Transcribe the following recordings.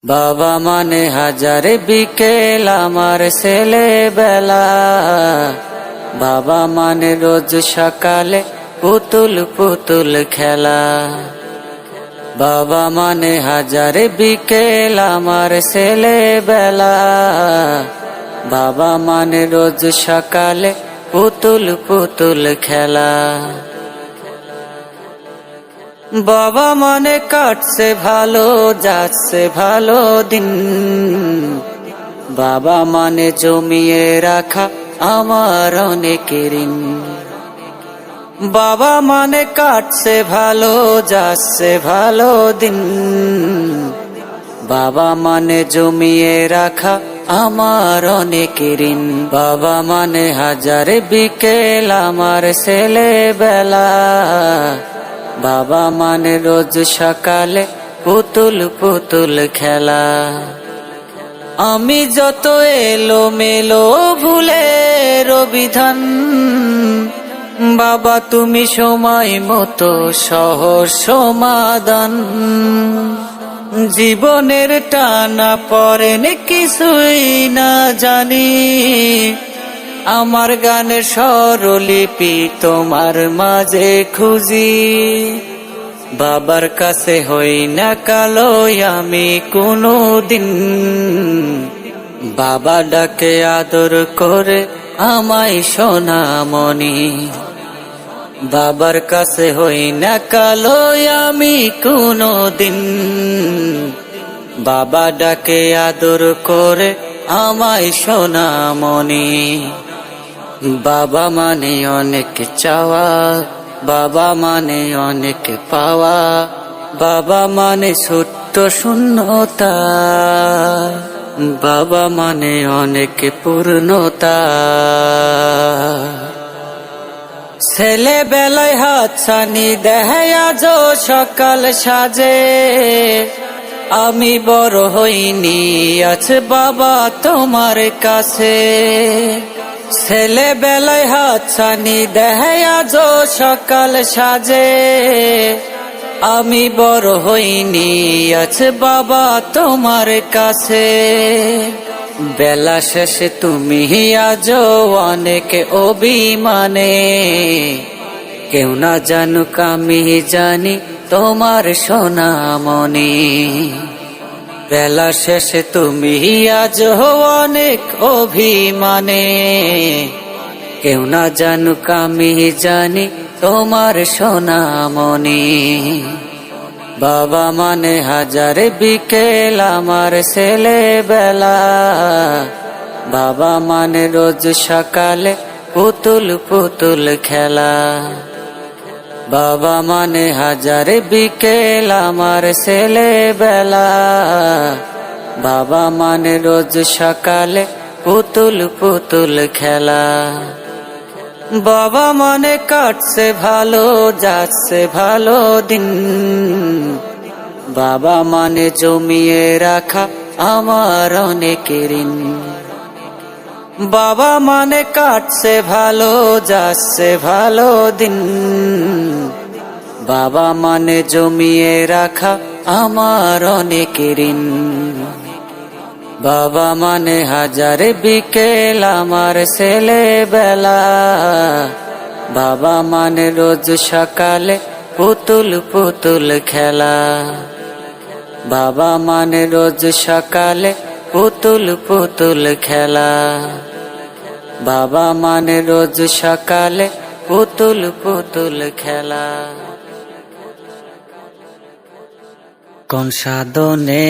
বাবা মানে হাজার বিকেল আমার ছেলেবেলা, বাবা মানে রোজ সকালে পুতুল পুতুল খেলা। বাবা মানে হাজার বিকেল আমার ছেলেবেলা, বাবা মানে রোজ সকালে পুতুল পুতুল খেলা। বাবা মানে কাটছে ভালো, যাচ্ছে ভালো দিন, বাবা মানে জমিয়ে রাখা আমার অনেক ঋণ। বাবা মানে কাটছে ভালো, যাচ্ছে ভালো দিন, বাবা মানে জমিয়ে রাখা আমার অনেক ঋণ। বাবা মানে হাজার বিকেল আমার ছেলেবেলা, বাবা মানে রোজ সকালে পুতুল পুতুল খেলা। আমি যত এলো মেলো ভুলের বিধান, বাবা তুমি সময় মতো সহজ সমাধান। জীবনের টানা পড়েন কিছুই না জানি, আমার গানের স্বরলিপি তোমার মাঝে খুঁজি। বাবার কাছে হই না কালো আমি কোনো দিন, বাবা ডাকে আদর করে আমায় সোনামণি। বাবার কাছে হই না কালো আমি কোনো দিন, বাবা ডাকে আদর করে আমায় সোনামণি। বাবা মানে অনেক চাওয়া, বাবা মানে অনেক পাওয়া, বাবা মানে ছোট্ট শূন্যতা, বাবা মানে অনেক পূর্ণতা। ছেলেবেলায় হাতছানি দেয় আজ সকাল সাজে, আমি বড় হইনি আছে বাবা তোমার কাছে। ছেলেবেলায় হাতছানি দেয় আজ সকাল সাজে, আমি বড় হইনি আছে বাবা তোমার কাছে। বেলা শেষে তুমি আজ অনেক অভিমানে, কেউ না জানুক আমি জানি তোমার সোনামণি। বেলা শেষে তুমি আজ অনেক অভিমানে, কেউ না জানুক আমি জানি তোমার সোনামণি। বাবা মানে হাজার বিকেল আমার ছেলেবেলা, বাবা মানে রোজ সকালে পুতুল পুতুল খেলা। বাবা মানে হাজার বিকেল আমার ছেলেবেলা, বাবা মানে রোজ সকালে পুতুল পুতুল খেলা। বাবা মানে কাটছে ভালো, যাচ্ছে ভালো দিন, বাবা মানে জমিয়ে রাখা আমার অনেক ঋণ। বাবা মানে কাটছে ভালো, যাচ্ছে ভালো দিন, বাবা মানে জমিয়ে রাখা আমার অনেক ঋণ। বাবা মানে হাজার বিকেল আমার ছেলেবেলা, বাবা মানে রোজ সকালে পুতুল পুতুল খেলা। বাবা মানে রোজ সকালে পুতুল পুতুল খেলা, বাবা মানে রোজ সকালে পুতুল পুতুল খেলা। কোন সাধনে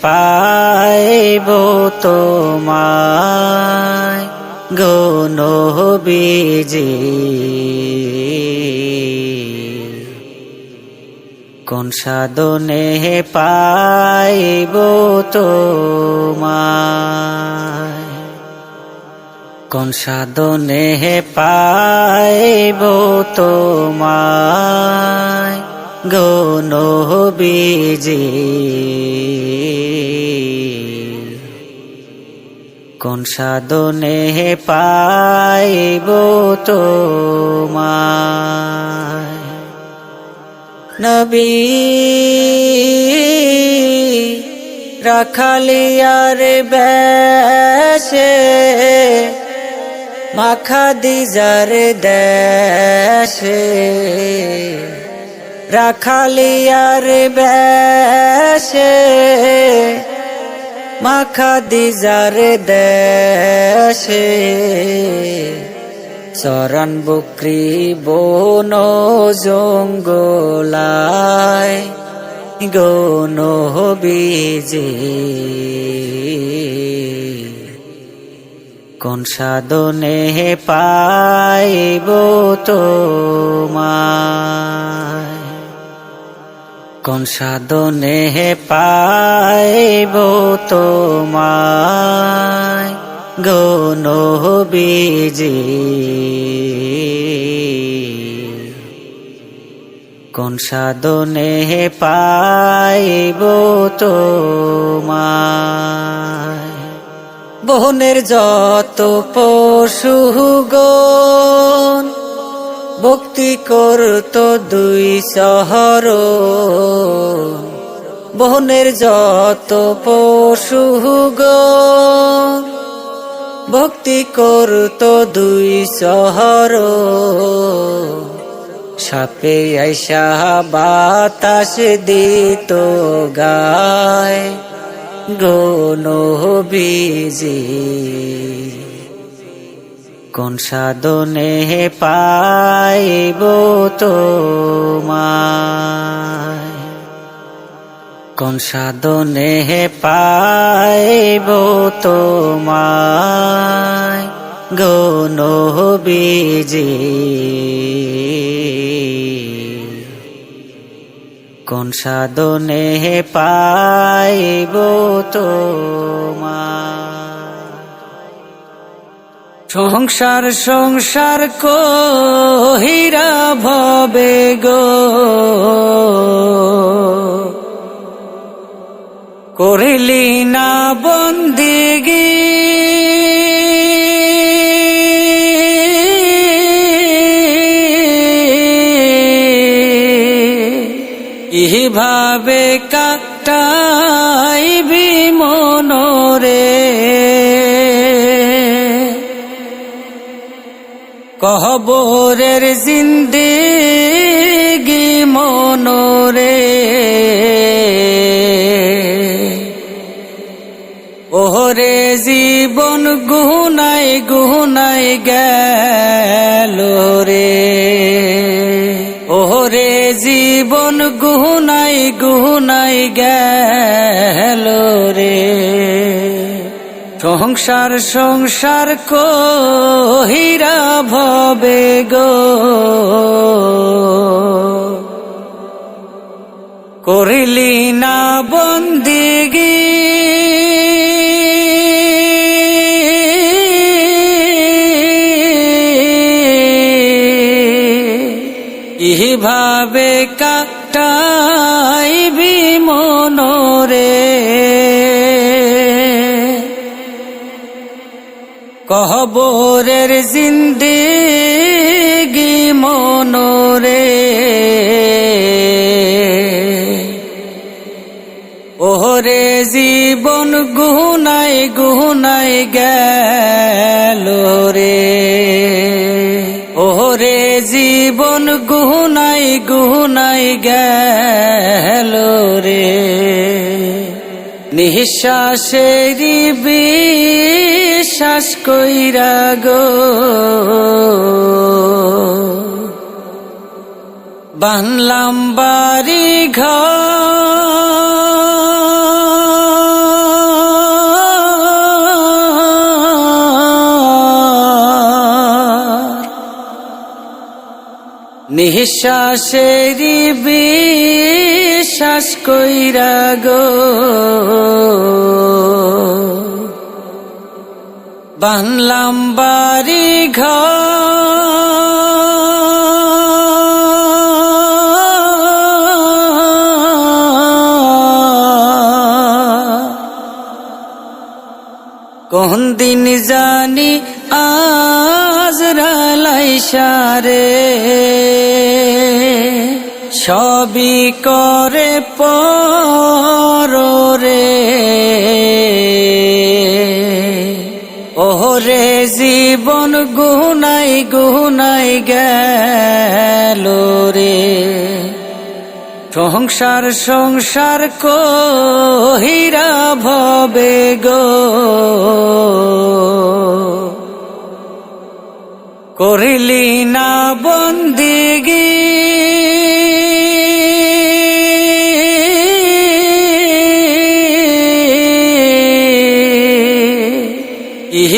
পাইব তোমায় গো নবীজি, কোন সাধনে পাইব তোমায়, কোন সাধনে পাইব তোমায় গো নবীজি, কোন সাধনে পাইব তোমায়। নবী রাখালিয়ার বেশে মাখা দিজার দেশে রাখালিয়ার বেশে মাখা দিজার দেশে চরণ বকরি বন জঙ্গলায় গৌন বীজে কোন সাধনে পাইব তোমায় কোন সাধনে পাইব তোমায় গৌন বীজে কোন সাধনে পাইব তোমায় বনের যত পশুগণ ভক্তি করত দুই শহর বনের যত পশুগণ ভক্তি করত দুই শহর সাপে আইসা বাতাস দিত গায় গৌন বীজে কোন সাধনে পাইব তোমায় কোন সাধনে পাইব তোমায় গৌন বীজে কোন সাধনে পাইব তোমায় সংসার সংসার কহিরা ভবে গো করিলি না বন্দিগি ইভাবে কাটাইবি মনরে কবরের জিন্দেগি মনরে ওরে জীবন গুনাই গুনাই গেল রে ওরে জীবন গুনাই গুনাই গেল রে সংসার সংসার কহিরা ভবে গো করিলি না বন্দিগি ইভাবে কাটাইবি মনরে কবরের জিন্দেগি মনরে ওরে জীবন গুনাই গুনাই গেল রে ওরে জীবন গুনাই গুনাই গেল রে নিঃশ্বাসেরি বিশ্বাস কইরা গো বানলাম বাড়ি নিঃশ্বাসেরি বিশ্বাস কইরা গো বানলাম বাড়ি কোন দিন জানি আজরাইল আইসা রে সবই করে পর রে ওহরে জীবন গুনাই গুনাই গেল রে, সংসার সংসার কহিরা ভবে গো, করিলি না বন্দিগি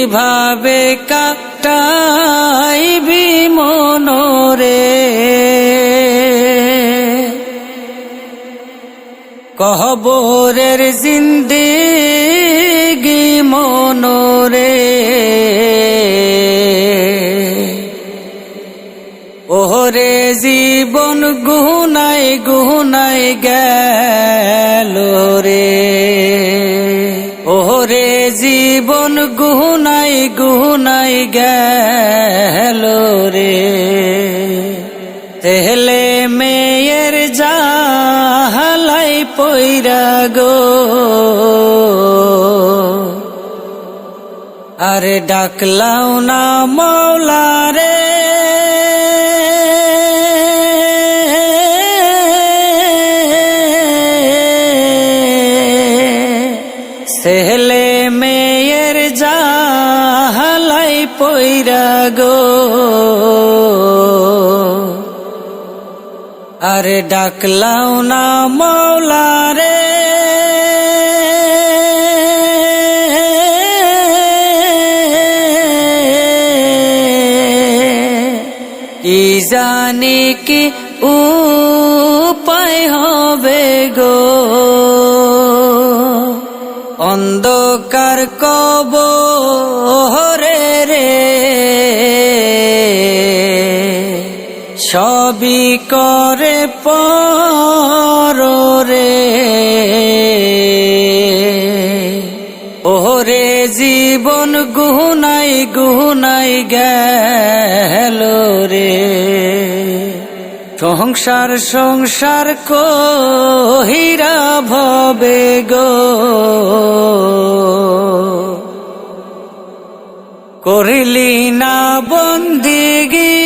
ইভাবে কাটাইবি মনরে, কবরের জিন্দেগি মনরে, ওরে জীবন গুনাই গুনাই গেল রে, ওরে জীবন গুনাই গুনাই গেল রে, তেহলে মেয়ের জাহালাই পইরা গো, আরে ডাকলাও না মওলা রে, ছেলে মেয়ের জাহালাই পইরা গো, আরে ডাকলাও না মওলা রে, কি জানি কি উপায় হবে গো, অন্ধকার কবরে রে, সবই করে পরে, ওরে জীবন গুনাই গুনাই গেল রে, সংসার সংসার কহিরা ভবে গো, করিলি না বন্দিগি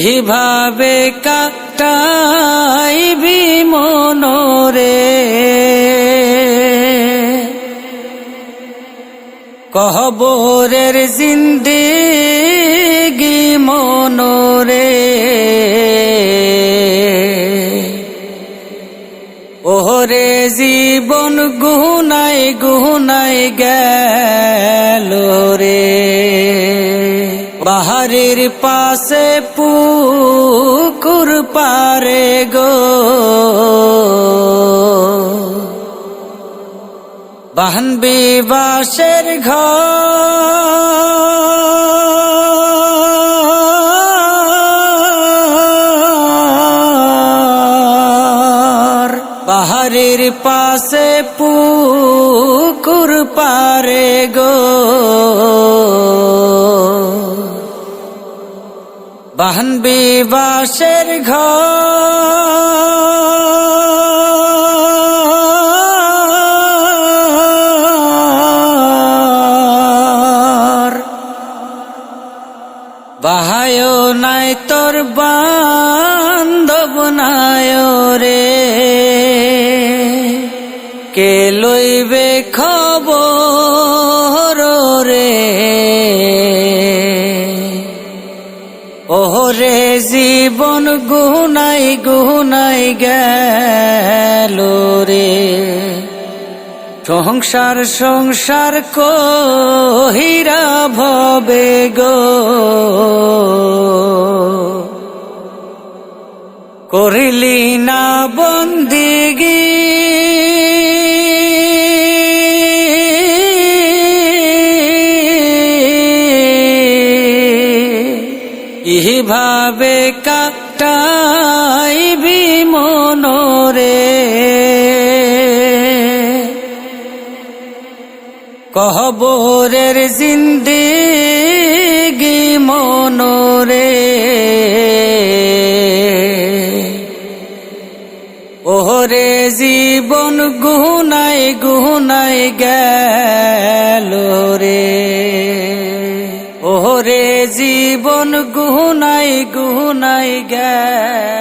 ইভাবে কাটাইবি মনরে, কবরের জিন্দেগি মনরে, ওরে জীবন গুনাই গুনাই গেল রে, বাহারের পাশে পুকুর পারে গো, বাহনবি বাসের ঘর, বাহারের পাশে পুকুর পারে গো, বাহনবি বাসের ঘর, বাহায় নাই তোর বান্ধব নাই রে, কে লইবে খবর রে, ওরে জীবন গুনাই গুনাই গেল রে, সংসার সংসার কহিরা ভবে গো, করিলি না বন্দিগি ইভাবে কাটাইবি মনরে, কবরের জিন্দেগি মনরে, ওরে জীবন গুনাই গুনাই গেল রে, ওরে জীবন গুনাই গুনাই গেল।